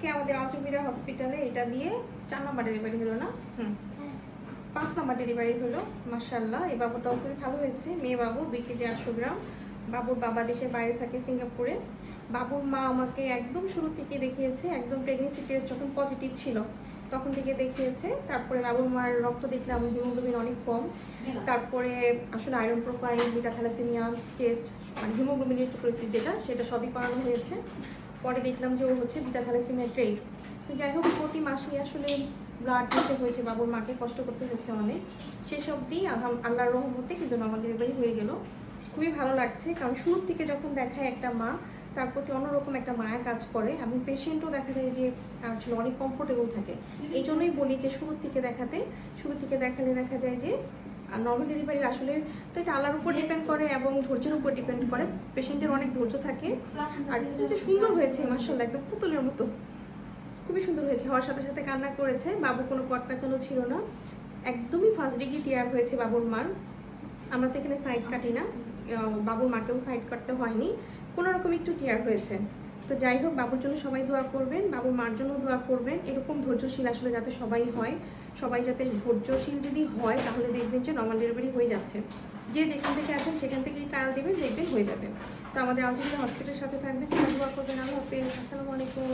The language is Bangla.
আজকে আমাদের আলচুমিরা হসপিটালে এটা দিয়ে 4 নম্বর ডেলিভারি হলো না? 5 নম্বর ডেলিভারি হলো। মাশাআল্লাহ, এই বাবুটাও খুবই ভালো হয়েছে। মেয়ে বাবু 2 কেজি 800 গ্রাম। বাবুর বাবা দেশের বাইরে থাকে সিঙ্গাপুরে। বাবুর মা আমাকে একদম শুরু থেকে দেখিয়েছে, একদম প্রেগনেন্সি টেস্ট যখন পজিটিভ ছিল তখন থেকে দেখিয়েছে। তারপরে বাবুর মার রক্ত দেখলাম হিমোগ্লোবিন অনেক কম। তারপরে আসলে iron profile, beta thalassaemia test, মানে হিমোগ্লোবিন ইলেকট্রোফোরেসিস যেটা, সেটা সবই করানো হয়েছে। পরে দেখলাম যে ও হচ্ছে বিটা থ্যালাসেমিয়া ট্রেড। তো যাই হোক, প্রতি মাসেই আসলে ব্লাড দিতে হয়েছে বাবুর মাকে, কষ্ট করতে হয়েছে অনেক। সেসব দিয়ে আল্লাহর রহমতে কিন্তু নর্মাল ডেলিভারি হয়ে গেল। খুবই ভালো লাগছে, কারণ শুরুর থেকে যখন দেখায় একটা মা, তার প্রতি অন্যরকম একটা মায়া কাজ করে এবং পেশেন্টও দেখা যায় যে আসলে অনেক কমফোর্টেবল থাকে। এই জন্যই বলি যে শুরু থেকে দেখালে দেখা যায় যে নর্মাল ডেলিভারি আসলে তো এটা আল্লাহর উপর ডিপেন্ড করে এবং ধৈর্যের উপর ডিপেন্ড করে। পেশেন্টের অনেক ধৈর্য থাকে। আর যে সুন্দর হয়েছে মাশাআল্লাহ, একদম পুতুলের মতো, খুবই সুন্দর হয়েছে। হওয়ার সাথে সাথে কান্না করেছে। বাবু কোনো কট কাচানো ছিল না, একদমই ফার্স্ট ডিগ্রি টিয়ার হয়েছে বাবুর মার। আমরা তো এখানে সাইড কাটি না, বাবুর মাকেও সাইড কাটতে হয়নি, কোনো রকম একটু টিয়ার হয়েছে। তো যাই হোক, বাবুর জন্য সবাই দোয়া করবেন, বাবুর মার জন্য দোয়া করবেন। এরকম ধৈর্যশীল আসলে যাতে সবাই হয়, সবাই যাতে ধৈর্যশীল যদি হয় তাহলে দেখবেন যে নর্মাল ডেলিভারি হয়ে যাচ্ছে। যে যেখান থেকে আছেন সেখান থেকেই ট্রায়াল দেবেন, দেখবেন হয়ে যাবে। তো আমাদের আলচুমিরা হসপিটালের সাথে থাকবেন, দোয়া করবেন। আল্লাহ হাফেজ, আসসালামু আলাইকুম।